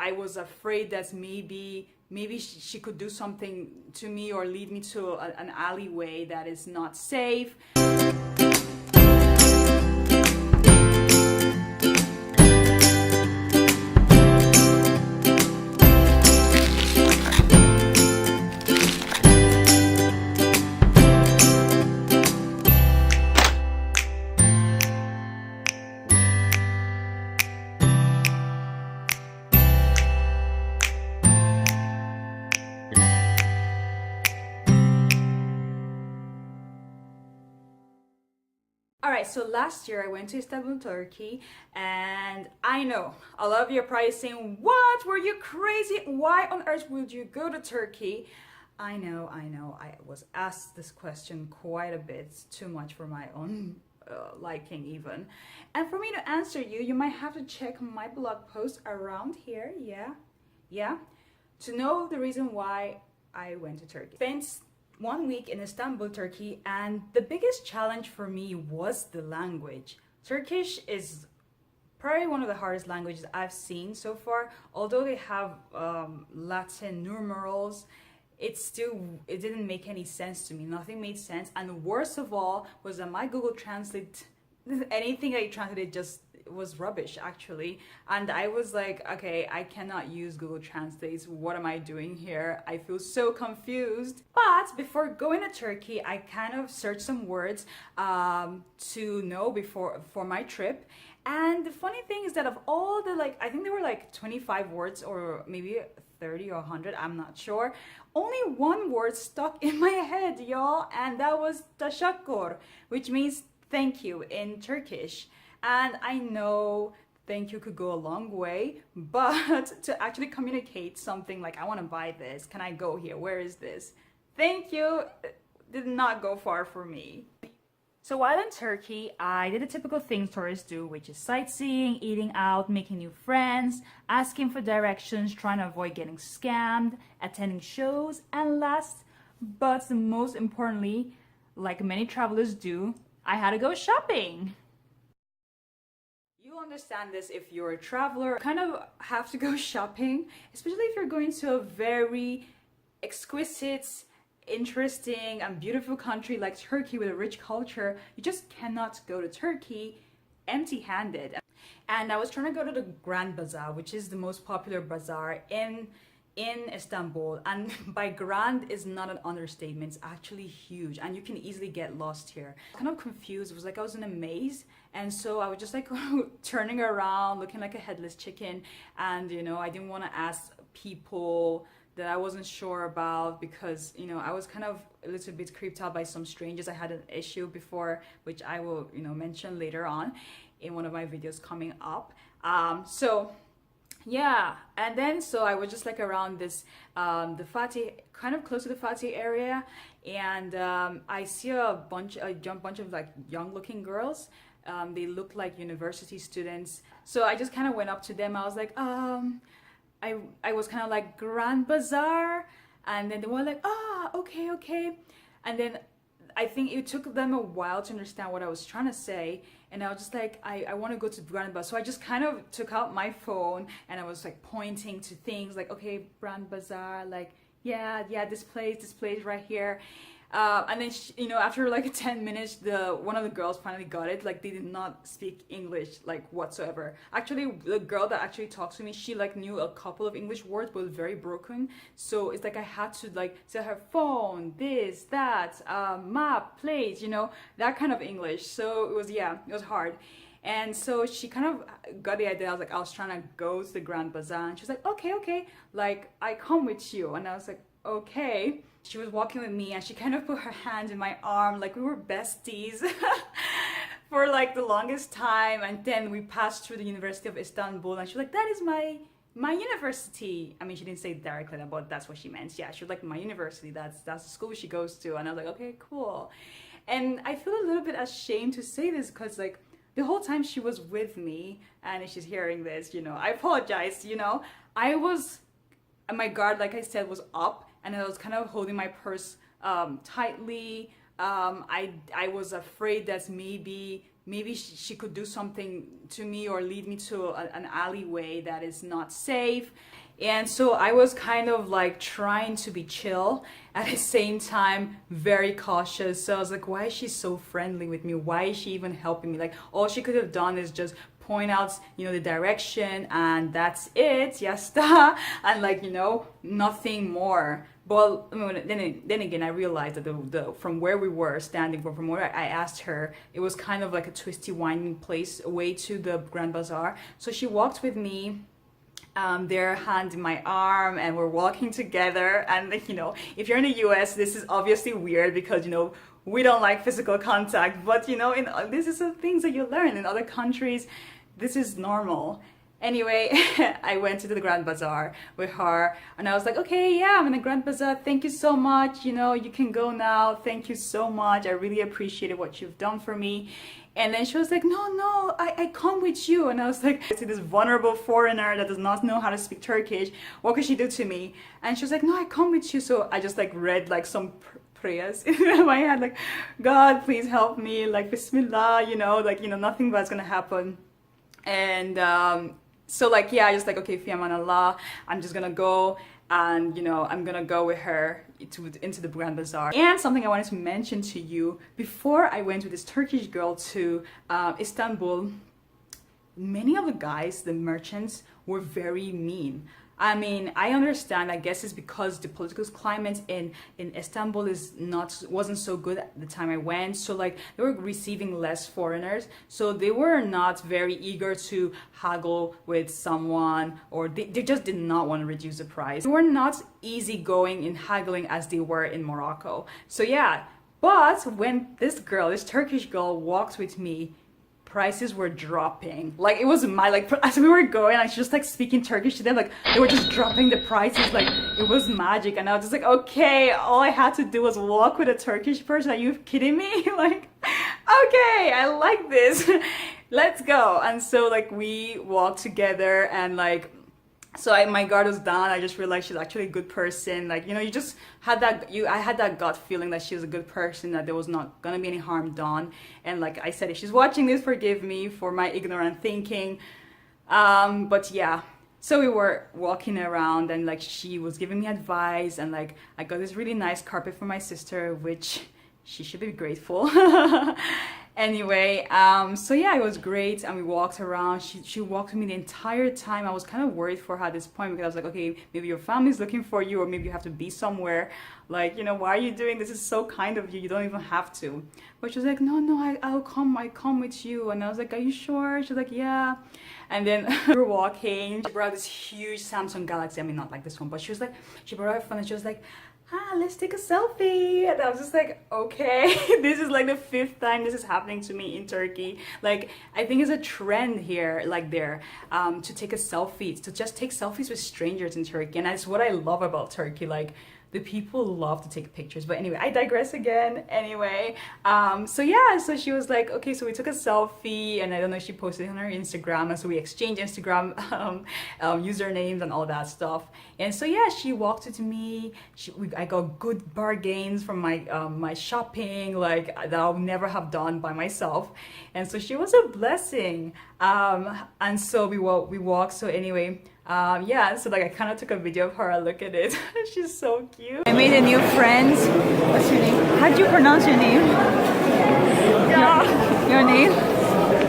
I was afraid that maybe she could do something to me or lead me to an alleyway that is not safe. Alright, so last year I went to Istanbul, Turkey, and I know a lot of you are probably saying, what? Were you crazy? Why on earth would you go to Turkey? I know, I was asked this question quite a bit, too much for my own liking even. And for me to answer you, you might have to check my blog post around here, yeah, to know the reason why I went to Turkey. Spent 1 week in Istanbul, Turkey, and the biggest challenge for me was the language. Turkish is probably one of the hardest languages I've seen so far. Although they have Latin numerals, it didn't make any sense to me. Nothing made sense, and worst of all was that my Google Translate, anything I translated just was rubbish actually, and I was like, okay, I cannot use Google Translate. What am I doing here? I feel so confused. But before going to Turkey, I kind of searched some words to know for my trip. And the funny thing is that of all the, like, I think there were like 25 words or maybe 30 or 100, I'm not sure. Only one word stuck in my head, y'all, and that was teşekkür, which means thank you in Turkish. And I know thank you could go a long way, but to actually communicate something like, I want to buy this, can I go here, where is this? Thank you did not go far for me. So while in Turkey, I did the typical things tourists do, which is sightseeing, eating out, making new friends, asking for directions, trying to avoid getting scammed, attending shows, and last but most importantly, like many travelers do, I had to go shopping. You'll understand this if you're a traveler. You kind of have to go shopping, especially if you're going to a very exquisite, interesting and beautiful country like Turkey with a rich culture. You just cannot go to Turkey empty-handed. And I was trying to go to the Grand Bazaar, which is the most popular bazaar in Istanbul, and by grand is not an understatement. It's actually huge and you can easily get lost here. Kind of confused. It was like I was in a maze, and so I was just like turning around looking like a headless chicken, and you know, I didn't want to ask people that I wasn't sure about because, you know, I was kind of a little bit creeped out by some strangers. I had an issue before, which I will, you know, mention later on in one of my videos coming up. Yeah, and then so I was just like around this the Fatih, kind of close to the Fatih area, and I see a bunch of like young looking girls. They look like university students, so I just kind of went up to them. I was like, I was kind of like, Grand Bazaar, and then they were like, okay, and then I think it took them a while to understand what I was trying to say, and I was just like, I want to go to Grand Bazaar. So I just kind of took out my phone and I was like pointing to things like, okay, Grand Bazaar, like, yeah, this place right here. And then you know, after like 10 minutes, one of the girls finally got it. Like, they did not speak English like whatsoever. Actually, the girl that actually talked to me, she like knew a couple of English words but very broken. So it's like I had to like tell her phone, this, that, map, place, you know, that kind of English. So it was hard. And so she kind of got the idea. I was trying to go to the Grand Bazaar, and she was like, okay, like, I come with you. And I was like, okay. She was walking with me and she kind of put her hand in my arm like we were besties for like the longest time. And then we passed through the University of Istanbul, and she was like, that is my university. I mean, she didn't say directly that, but that's what she meant. Yeah, she was like, my university, that's the school she goes to. And I was like, okay, cool. And I feel a little bit ashamed to say this because like the whole time she was with me, and if she's hearing this, you know, I apologize, you know, my guard, like I said, was up, and I was kind of holding my purse tightly. I was afraid that maybe maybe she could do something to me or lead me to an alleyway that is not safe. And so I was kind of like trying to be chill, at the same time very cautious. So I was like, why is she so friendly with me? Why is she even helping me? Like, all she could have done is just point out, you know, the direction, and that's it, yasta. And like, you know, nothing more. But I mean, then again, I realized that the from where we were standing, from where I asked her, it was kind of like a twisty, winding place away to the Grand Bazaar. So she walked with me, their hand in my arm, and we're walking together. And like, you know, if you're in the US, this is obviously weird because, you know, we don't like physical contact, but you know, this is the things that you learn in other countries. This is normal. Anyway, I went to the Grand Bazaar with her, and I was like, okay, yeah, I'm in the Grand Bazaar. Thank you so much. You know, you can go now. Thank you so much. I really appreciated what you've done for me. And then she was like, no, I come with you. And I was like, I see this vulnerable foreigner that does not know how to speak Turkish. What could she do to me? And she was like, no, I come with you. So I just like read like some prayers in my head, like, God, please help me. Like, Bismillah, you know, like, you know, nothing bad's gonna happen. And so like, yeah, I just like, okay, fi aman Allah, I'm just gonna go, and you know, I'm gonna go with her into the Grand Bazaar. And something I wanted to mention to you, before I went with this Turkish girl to Istanbul, many of the guys, the merchants, were very mean. I mean, I understand, I guess it's because the political climate in Istanbul wasn't so good at the time I went. So like, they were receiving less foreigners. So they were not very eager to haggle with someone, or they just did not want to reduce the price. They were not easygoing in haggling as they were in Morocco. So yeah, but when this Turkish girl walked with me, prices were dropping. Like, it was like, as we were going, I was just like speaking Turkish to them, like they were just dropping the prices, like it was magic. And I was just like, okay, all I had to do was walk with a Turkish person. Are you kidding me? Like, okay, I like this. Let's go. And so like, we walked together, and like, so my guard was down. I just realized she's actually a good person. Like, you know, you just had that, I had that gut feeling that she was a good person, that there was not gonna be any harm done. And like I said, if she's watching this, forgive me for my ignorant thinking. But yeah, so we were walking around, and like, she was giving me advice, and like, I got this really nice carpet for my sister, which she should be grateful. Anyway, so yeah, it was great, and we walked around. She walked with me the entire time. I was kind of worried for her at this point, because I was like, okay, maybe your family's looking for you, or maybe you have to be somewhere. Like, you know, why are you doing this? Is so kind of you. You don't even have to. But she was like, no, I come with you. And I was like, are you sure? She's like, yeah. And then we were walking. She brought this huge Samsung Galaxy. I mean, not like this one, but she was like, she brought her phone, and she was like, let's take a selfie. And I was just like, okay. This is like the 5th time this is happening to me in Turkey. Like, I think it's a trend here, like there, to take a selfie, to just take selfies with strangers in Turkey. And that's what I love about Turkey. Like, the people love to take pictures. But anyway, I digress again. Anyway, so yeah, so she was like, okay, so we took a selfie, and I don't know, she posted it on her Instagram, and so we exchanged Instagram usernames and all that stuff. And so yeah, she walked with me. I got good bargains from my shopping, like, that I'll never have done by myself. And so she was a blessing. And so we walked. So anyway, yeah, so like, I kind of took a video of her. Look at it. She's so cute. I made a new friend. What's your name? How do you pronounce your name? Yeah. Your name?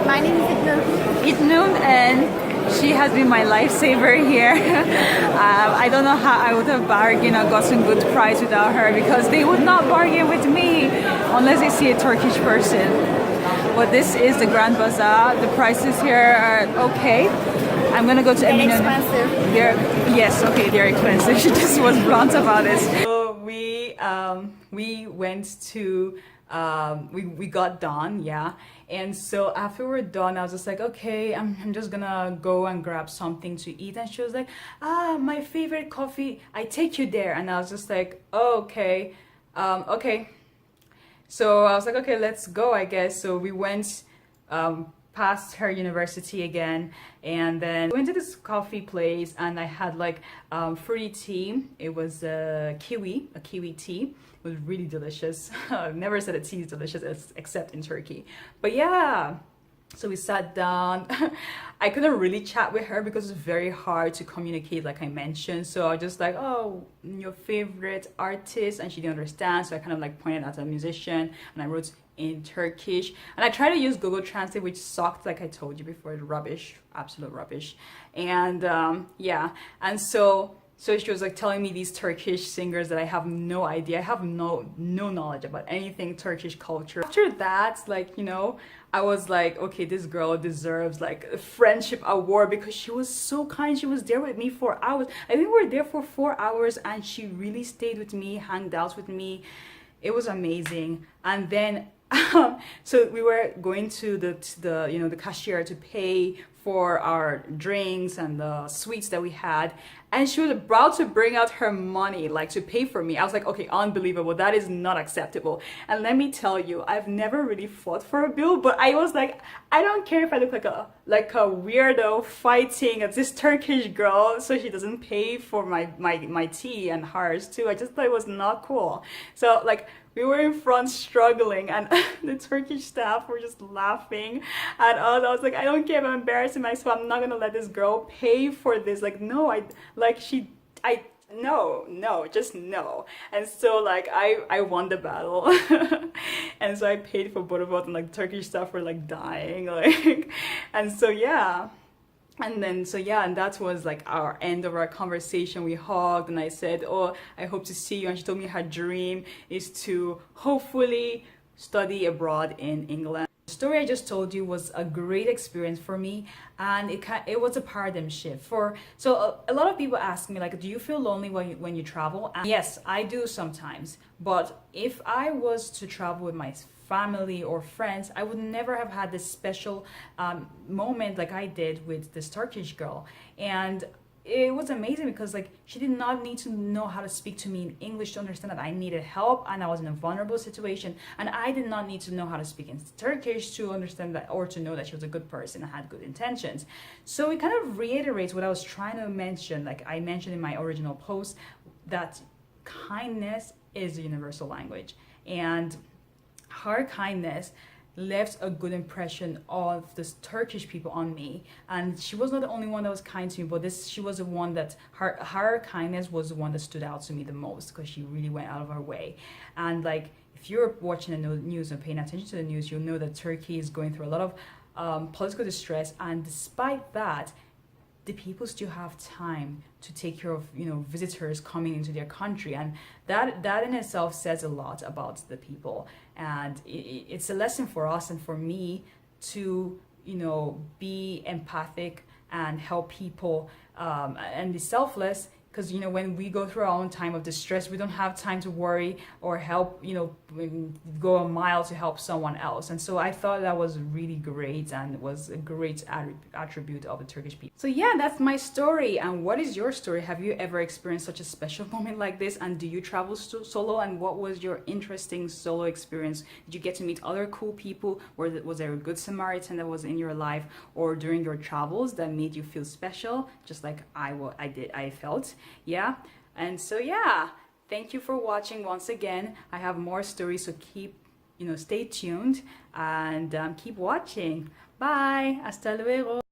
My name is Itnun, and she has been my lifesaver here. I don't know how I would have bargained or gotten good price without her, because they would not bargain with me unless they see a Turkish person. But this is the Grand Bazaar. The prices here are okay. I'm gonna go to They're expensive. They're expensive. She just was blunt about it. So we went to we got done, yeah. And so after we're done, I was just like, okay, I'm just gonna go and grab something to eat. And she was like, my favorite coffee, I take you there. And I was just like, oh, okay, okay. So I was like, okay, let's go, I guess. So we went past her university again, and then went to this coffee place, and I had like fruity tea. It was a kiwi tea. It was really delicious. I've never said a tea is delicious except in Turkey. But yeah, So we sat down. I couldn't really chat with her because it's very hard to communicate, like I mentioned. So I was just like, oh, your favorite artist, and she didn't understand. So I kind of like pointed at a musician, and I wrote in Turkish. And I tried to use Google Translate, which sucked, like I told you before, rubbish, absolute rubbish. And yeah, and so she was like telling me these Turkish singers that I have no idea. I have no knowledge about anything Turkish culture. After that, like, you know, I was like, okay, this girl deserves like a friendship award because she was so kind. She was there with me for hours. I think we were there for 4 hours, and she really stayed with me, hanged out with me. It was amazing. And then so we were going to the you know, the cashier to pay for our drinks and the sweets that we had, and she was about to bring out her money like to pay for me. I was like, okay, unbelievable, that is not acceptable. And let me tell you, I've never really fought for a bill, but I was like, I don't care if I look like a weirdo fighting this Turkish girl so she doesn't pay for my tea and hers too. I just thought it was not cool. So like, we were in front struggling, and the Turkish staff were just laughing at us. I was like, I don't care if I'm embarrassing myself. I'm not gonna let this girl pay for this. Like, no, no, just no. And so like I won the battle. And so I paid for both of us, and like Turkish staff were like dying, like, and so yeah. And then, so yeah, and that was like our end of our conversation. We hugged, and I said, oh, I hope to see you. And she told me her dream is to hopefully study abroad in England. The story I just told you was a great experience for me, and it was a paradigm shift. So a lot of people ask me, like, do you feel lonely when you travel? And yes, I do sometimes. But if I was to travel with my family or friends, I would never have had this special moment like I did with this Turkish girl. And it was amazing because like she did not need to know how to speak to me in English to understand that I needed help and I was in a vulnerable situation, and I did not need to know how to speak in Turkish to understand that, or to know that she was a good person and had good intentions. So it kind of reiterates what I was trying to mention, like I mentioned in my original post, that kindness is a universal language, and her kindness left a good impression of this Turkish people on me. And she was not the only one that was kind to me, but she was the one that her kindness was the one that stood out to me the most, because she really went out of her way. And like, if you're watching the news and paying attention to the news, you'll know that Turkey is going through a lot of political distress, and despite that, the people still have time to take care of, you know, visitors coming into their country. And that in itself says a lot about the people. And it's a lesson for us and for me to, you know, be empathic and help people and be selfless. Because, you know, when we go through our own time of distress, we don't have time to worry or help, you know, go a mile to help someone else. And so I thought that was really great, and was a great attribute of the Turkish people. So yeah, that's my story. And what is your story? Have you ever experienced such a special moment like this? And do you travel solo? And what was your interesting solo experience? Did you get to meet other cool people? Was there a good Samaritan that was in your life or during your travels that made you feel special, just like I felt? Yeah. And so yeah, thank you for watching once again. I have more stories, so keep, you know, stay tuned and keep watching. Bye. Hasta luego.